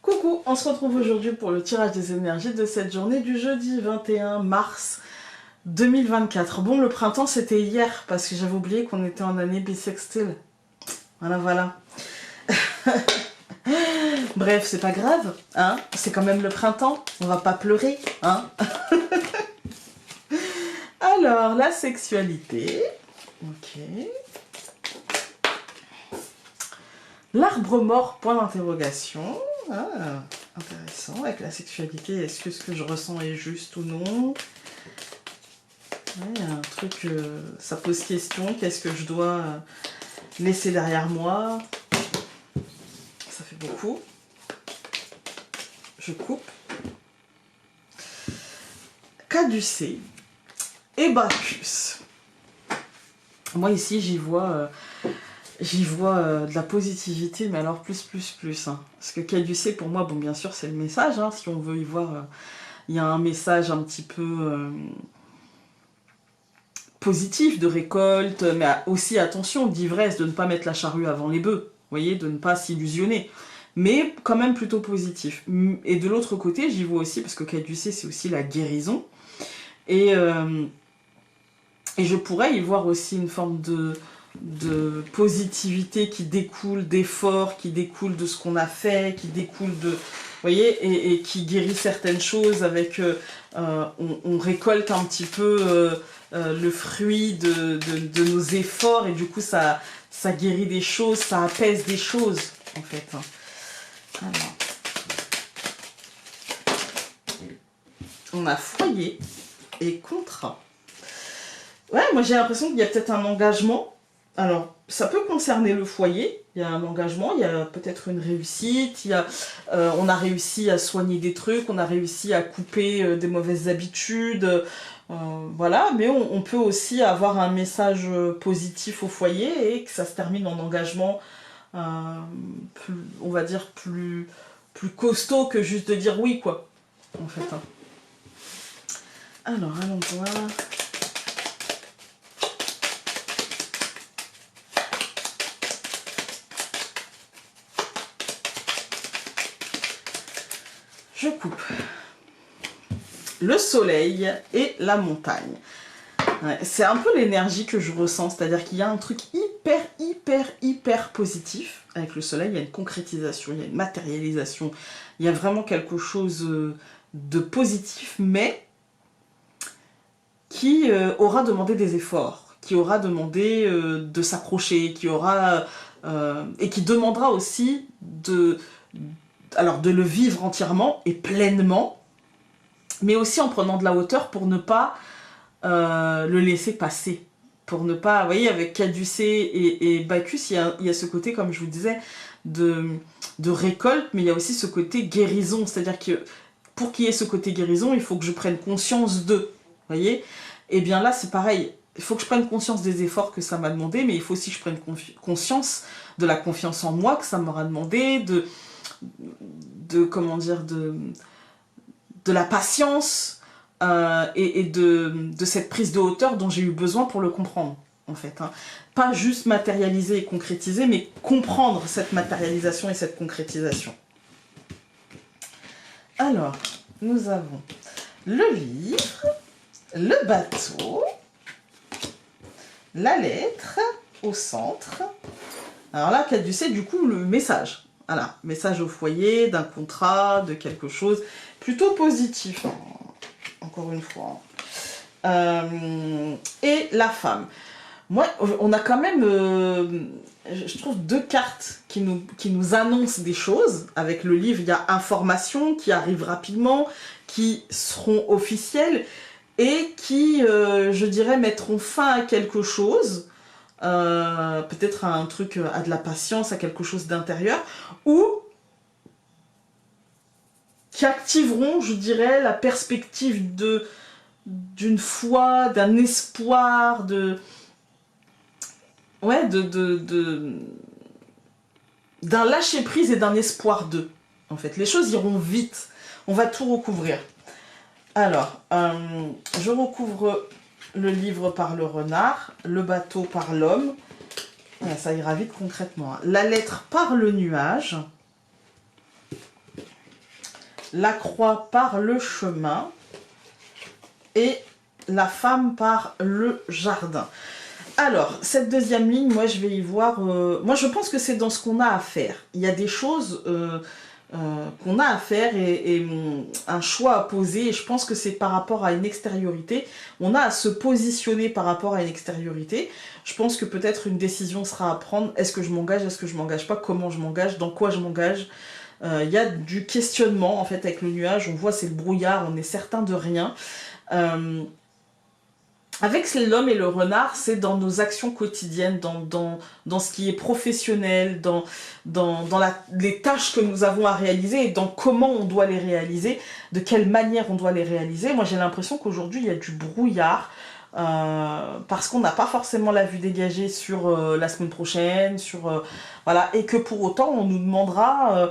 Coucou, on se retrouve aujourd'hui pour le tirage des énergies de cette journée du jeudi 21 mars 2024. Bon, le printemps c'était hier parce que j'avais oublié qu'on était en année bissextile. Voilà. Bref, c'est pas grave, hein. C'est quand même le printemps, on va pas pleurer, hein. Alors, la sexualité. Ok. L'arbre mort, point d'interrogation. Ah, intéressant. Avec la sexualité, est-ce que ce que je ressens est juste ou non? Ouais, un truc, ça pose question. Qu'est-ce que je dois laisser derrière moi? Ça fait beaucoup. Je coupe. Caducée et Bacchus. Moi ici, j'y vois de la positivité, mais alors plus. Hein. Parce que caducée, pour moi, bon, bien sûr, c'est le message. Hein, si on veut y voir, il y a un message un petit peu positif de récolte, mais aussi, attention, d'ivresse, de ne pas mettre la charrue avant les bœufs. Vous voyez, de ne pas s'illusionner. Mais quand même plutôt positif. Et de l'autre côté, j'y vois aussi, parce que caducée, c'est aussi la guérison. Et je pourrais y voir aussi une forme de positivité qui découle d'efforts, qui découle de ce qu'on a fait, qui découle de... Vous voyez, et qui guérit certaines choses avec... on récolte un petit peu le fruit de nos efforts, et du coup, ça guérit des choses, ça apaise des choses, en fait. Alors. On a foyer et contrat. Ouais, moi j'ai l'impression qu'il y a peut-être un engagement. Alors, ça peut concerner le foyer. Il y a un engagement, il y a peut-être une réussite. On a réussi à soigner des trucs, on a réussi à couper des mauvaises habitudes. Voilà, mais on peut aussi avoir un message positif au foyer et que ça se termine en engagement, on va dire, plus costaud que juste de dire oui, quoi, en fait. Hein. Alors, allons voir... Je coupe. Le soleil et la montagne. Ouais, c'est un peu l'énergie que je ressens, c'est-à-dire qu'il y a un truc hyper positif. Avec le soleil, il y a une concrétisation, il y a une matérialisation, il y a vraiment quelque chose de positif, mais qui aura demandé des efforts, qui aura demandé de s'accrocher, qui aura... et qui demandera aussi de le vivre entièrement et pleinement, mais aussi en prenant de la hauteur pour ne pas le laisser passer. Pour ne pas, vous voyez, avec Caducée et Bacchus, il y a ce côté, comme je vous disais, de récolte, mais il y a aussi ce côté guérison. C'est-à-dire que pour qu'il y ait ce côté guérison, il faut que je prenne conscience d'eux. Vous voyez? Et bien là, c'est pareil. Il faut que je prenne conscience des efforts que ça m'a demandé, mais il faut aussi que je prenne conscience de la confiance en moi que ça m'aura demandé, comment dire, de la patience et de cette prise de hauteur dont j'ai eu besoin pour le comprendre, en fait. Hein. Pas juste matérialiser et concrétiser, mais comprendre cette matérialisation et cette concrétisation. Alors, nous avons le livre, le bateau, la lettre au centre. Alors là, caducée, du coup, le message. Voilà, message au foyer, d'un contrat, de quelque chose plutôt positif, hein, encore une fois. Et la femme. Moi, on a quand même, je trouve, deux cartes qui nous annoncent des choses. Avec le livre, il y a informations qui arrivent rapidement, qui seront officielles et qui, je dirais, mettront fin à quelque chose. Peut-être à un truc, à de la patience, à quelque chose d'intérieur, ou qui activeront, je dirais, la perspective d'une foi, d'un espoir, d'un lâcher-prise et d'un espoir d'eux. En fait, les choses iront vite. On va tout recouvrir. Alors, je recouvre le livre par le renard, le bateau par l'homme. Ça ira vite concrètement. La lettre par le nuage. la croix par le chemin et la femme par le jardin. Alors, cette deuxième ligne, moi je vais y voir... moi je pense que c'est dans ce qu'on a à faire. Il y a des choses qu'on a à faire et un choix à poser. Et je pense que c'est par rapport à une extériorité. On a à se positionner par rapport à une extériorité. Je pense que peut-être une décision sera à prendre. Est-ce que je m'engage? Est-ce que je m'engage pas? Comment je m'engage? Dans quoi je m'engage? Il y a du questionnement en fait avec le nuage. On voit c'est le brouillard, on est certain de rien. Avec l'homme et le renard, c'est dans nos actions quotidiennes, dans ce qui est professionnel, dans les tâches que nous avons à réaliser et dans comment on doit les réaliser, de quelle manière on doit les réaliser. Moi, j'ai l'impression qu'aujourd'hui, il y a du brouillard parce qu'on n'a pas forcément la vue dégagée sur la semaine prochaine, voilà, et que pour autant, on nous demandera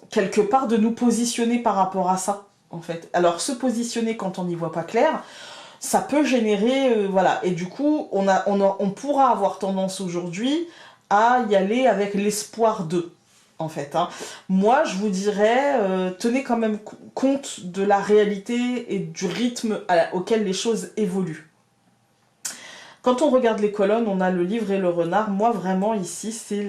quelque part de nous positionner par rapport à ça, en fait. Alors, se positionner quand on n'y voit pas clair, ça peut générer, voilà, et du coup, on pourra avoir tendance aujourd'hui à y aller avec l'espoir d'eux, en fait. Hein. Moi, je vous dirais, tenez quand même compte de la réalité et du rythme auquel les choses évoluent. Quand on regarde les colonnes, on a le livre et le renard. Moi, vraiment, ici, c'est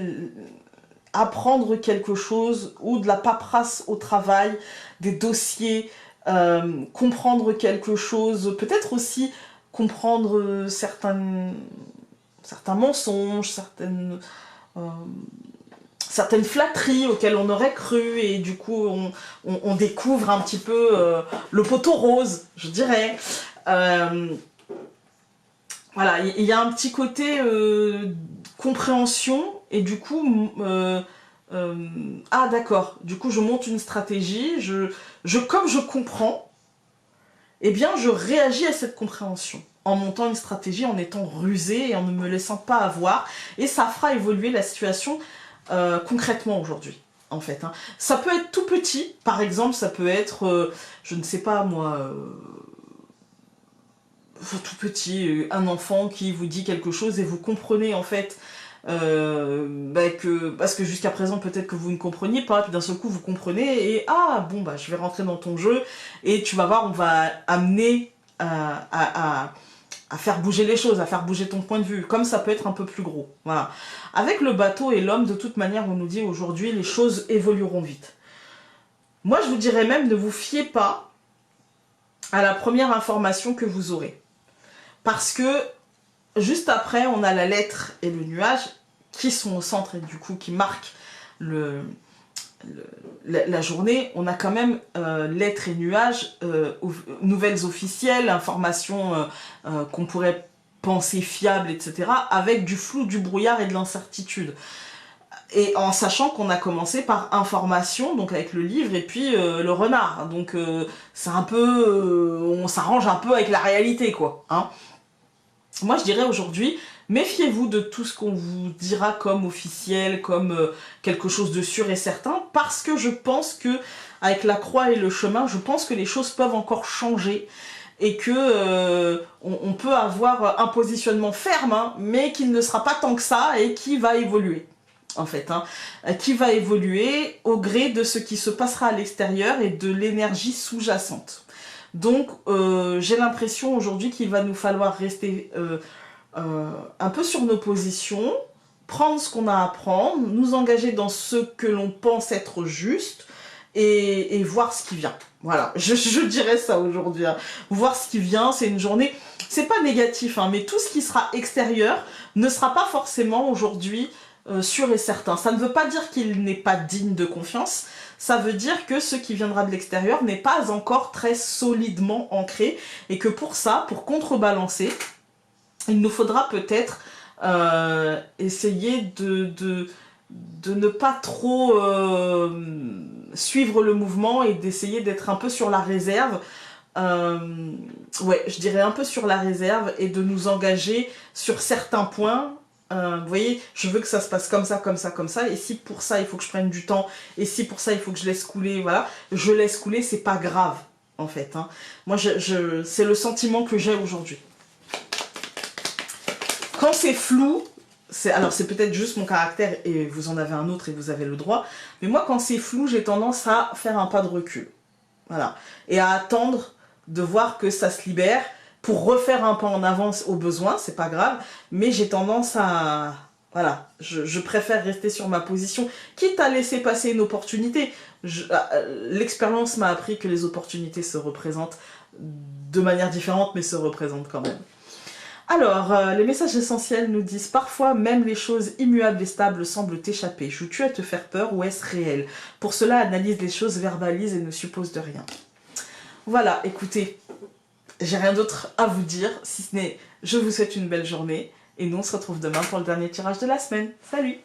apprendre quelque chose ou de la paperasse au travail, des dossiers, comprendre quelque chose, peut-être aussi comprendre certains mensonges, certaines flatteries auxquelles on aurait cru, et du coup on découvre un petit peu le poteau rose, je dirais. Voilà, il y a un petit côté compréhension, et du coup... ah d'accord, du coup je monte une stratégie, comme je comprends, eh bien je réagis à cette compréhension en montant une stratégie, en étant rusé et en ne me laissant pas avoir, et ça fera évoluer la situation concrètement aujourd'hui, en fait. Hein. Ça peut être tout petit, par exemple, ça peut être, je ne sais pas moi... tout petit, un enfant qui vous dit quelque chose et vous comprenez en fait parce que jusqu'à présent peut-être que vous ne compreniez pas, puis d'un seul coup vous comprenez et ah bon bah je vais rentrer dans ton jeu et tu vas voir, on va amener à faire bouger les choses, à faire bouger ton point de vue, comme ça peut être un peu plus gros. Voilà. Avec le bateau et l'homme, de toute manière on nous dit aujourd'hui les choses évolueront vite. Moi je vous dirais même ne vous fiez pas à la première information que vous aurez. Parce que juste après, on a la lettre et le nuage qui sont au centre et du coup qui marquent la journée. On a quand même lettres et nuages, nouvelles officielles, informations qu'on pourrait penser fiables, etc. avec du flou, du brouillard et de l'incertitude. Et en sachant qu'on a commencé par information, donc avec le livre, et puis le renard. Donc c'est un peu... on s'arrange un peu avec la réalité, quoi. Hein. Moi, je dirais aujourd'hui, méfiez-vous de tout ce qu'on vous dira comme officiel, comme quelque chose de sûr et certain, parce que je pense que, avec la croix et le chemin, je pense que les choses peuvent encore changer, et que on peut avoir un positionnement ferme, hein, mais qui ne sera pas tant que ça, et qui va évoluer. En fait, hein, qui va évoluer au gré de ce qui se passera à l'extérieur et de l'énergie sous-jacente. Donc, j'ai l'impression aujourd'hui qu'il va nous falloir rester un peu sur nos positions, prendre ce qu'on a à prendre, nous engager dans ce que l'on pense être juste et voir ce qui vient. Voilà, je dirais ça aujourd'hui. Hein. Voir ce qui vient, c'est une journée... C'est pas négatif, hein, mais tout ce qui sera extérieur ne sera pas forcément aujourd'hui sûr et certain. Ça ne veut pas dire qu'il n'est pas digne de confiance, ça veut dire que ce qui viendra de l'extérieur n'est pas encore très solidement ancré et que pour ça, pour contrebalancer, il nous faudra peut-être essayer de ne pas trop suivre le mouvement et d'essayer d'être un peu sur la réserve. Ouais, je dirais un peu sur la réserve et de nous engager sur certains points. Vous voyez, je veux que ça se passe comme ça, comme ça, comme ça, et si pour ça il faut que je prenne du temps, et si pour ça il faut que je laisse couler, voilà, je laisse couler, c'est pas grave, en fait. Hein. Moi, c'est le sentiment que j'ai aujourd'hui. Quand c'est flou, alors c'est peut-être juste mon caractère et vous en avez un autre et vous avez le droit, mais moi quand c'est flou, j'ai tendance à faire un pas de recul. Voilà. Et à attendre de voir que ça se libère pour refaire un pas en avance au besoin, c'est pas grave, mais j'ai tendance à... Voilà, je préfère rester sur ma position, quitte à laisser passer une opportunité. L'expérience m'a appris que les opportunités se représentent de manière différente, mais se représentent quand même. Alors, les messages essentiels nous disent « Parfois, même les choses immuables et stables semblent t'échapper. Joues-tu à te faire peur ou est-ce réel? Pour cela, analyse les choses, verbalise et ne suppose de rien. » Voilà, écoutez, j'ai rien d'autre à vous dire, si ce n'est je vous souhaite une belle journée. Et nous, on se retrouve demain pour le dernier tirage de la semaine. Salut!